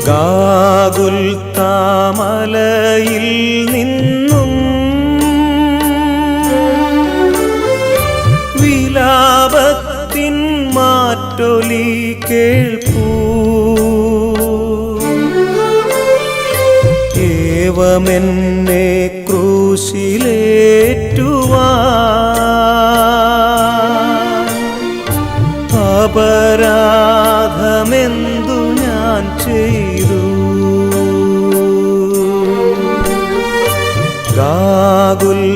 ഗാഗുൽത്താമലയിൽ നിന്നും വിലാപത്തിൻ മാറ്റൊലി കേൾപ്പൂ. ഏവമെന്നെ ക്രൂശിലേറ്റുവാൻ അപരാധമെന്തു ഞാൻ ചെയ്തു? ഗാഗുൽത്താമലയിൽ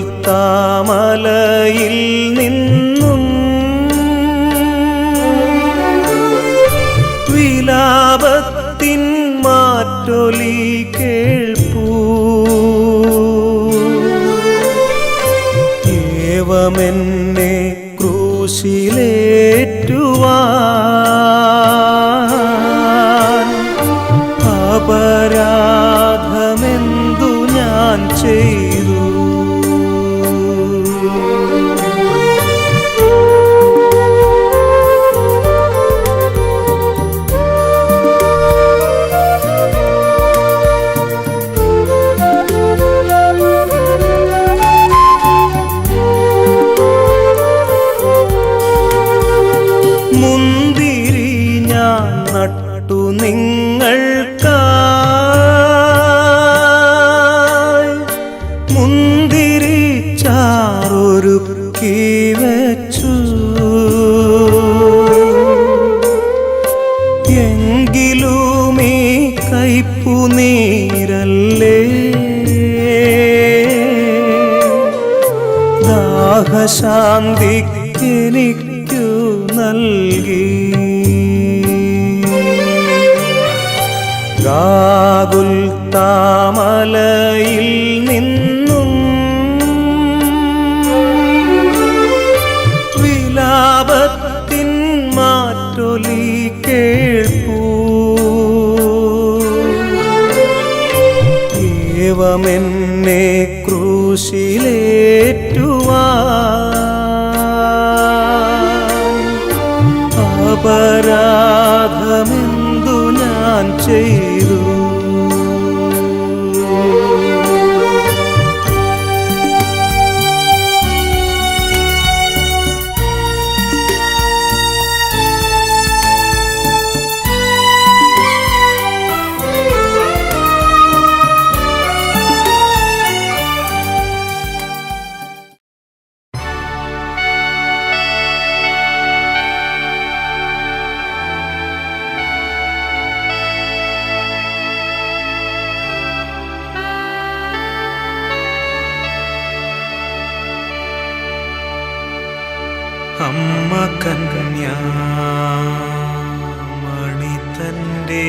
നിന്നും വിലാപത്തിൻ മാറ്റൊലി കേൾപ്പൂ. ഏവമെന്നെ ക്രൂശിലേറ്റുവാൻ അപരാധമെന്തു ഞാൻ ചെയ്തു? മുന്തിരി ഞാൻ നട്ടു നിങ്ങൾക്കായി, മുന്തിരി ചാറൊരുക്കി വച്ചു. എങ്കിലുമീ കയ്പുനീരല്ലേ ദാഹശാന്തിക്കെനിക്കു നൽകി. ഗാഗുൽത്താമലയിൽ നിന്നും വിലാപത്തിൻ മാറ്റൊലി കേൾപ്പൂ. ഏവമെന്നെ ക്രൂശിലേറ്റുവാൻ അപരാധമെന്തു ഞാൻ ചെയ്തു? അമ്മ കന്യാമണി തന്റെ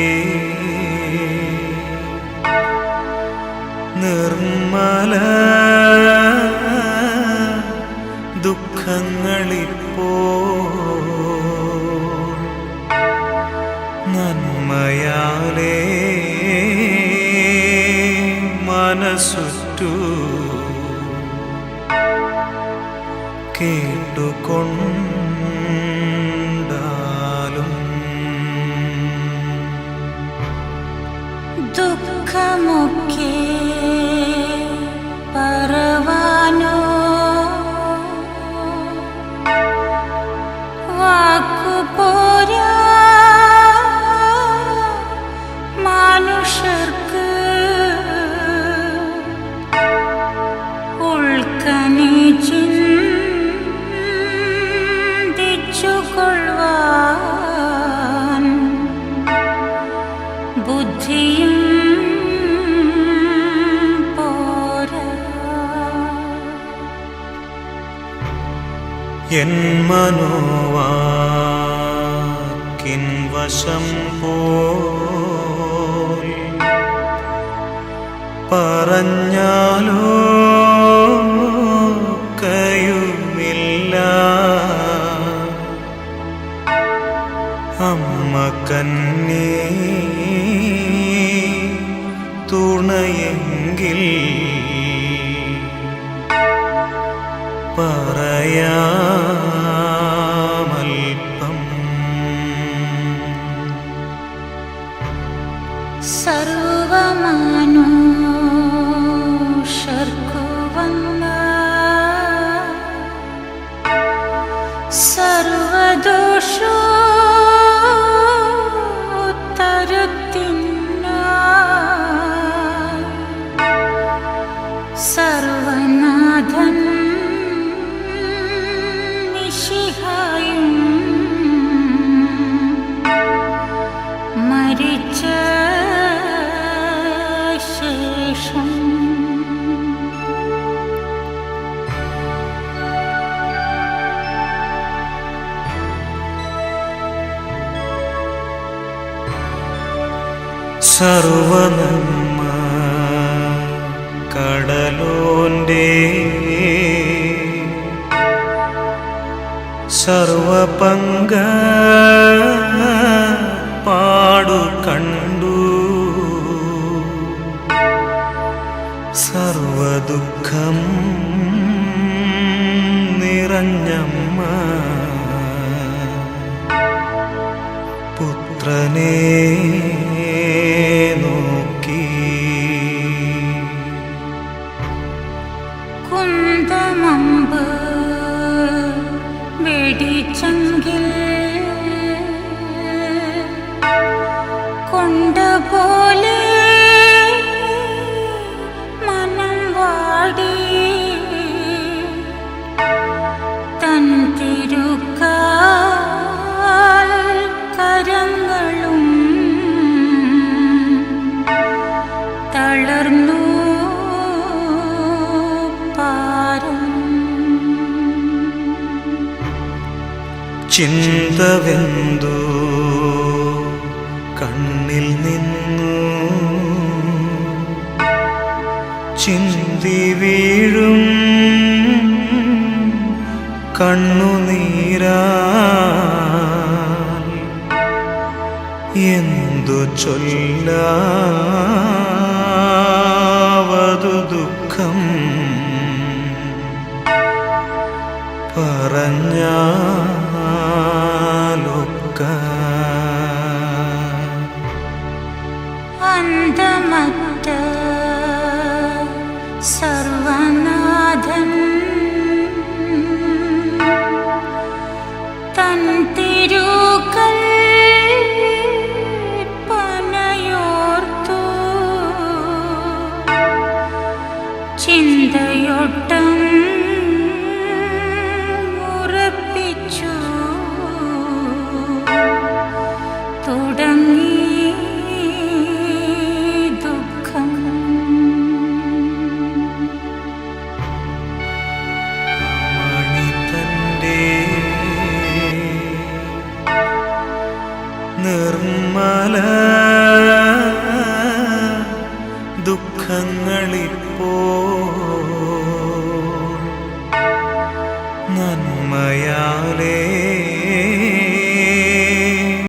നിർമ്മല ദുഃഖങ്ങളിപ്പോൾ നന്മയാലേ മനസ്സുറ്റു കേട്ടുകൊണ്ടാലും ദുഃഖമൊക്കെ പറവാനോ വാക്കുപോരാ മനുഷ്യർക്ക് ഉൾക്കനി ചിന്തിച്ചുകൊള്ളുവാൻ ബുദ്ധിയും പോരാ. എൻ മനോവാക്കിൻ വശം പോൽ പറഞ്ഞാലോ കയുമില്ല. അമ്മ കന്യേ തുണയെങ്കിൽ പറയാമൽപ്പം. സർവമനുഷ്യർക്കു വന്ന സർവദോഷോത്തരത്തിനായി സർവനാഥൻ മിശിഹായും മരിച്ച ശേഷം സർവനന്മ കടലോന്റെ സർവപങ്ക പാടു കണ്ടു സർവദുഃഖം നിറഞ്ഞമ്മ പുത്രനെ നോക്കി കുന്തമമ്പ് വെടിച്ചെങ്കിൽ കൊണ്ടപോലെ മനം വാടി തൻ തിരുക്കാൽ കരങ്ങളും തളർന്നു പാരം ചിന്തവെന്തു കണ്ണിൽ നിന്നു ചിന്തി വീഴും കണ്ണുനീരാ എന്തു ചൊല്ലാ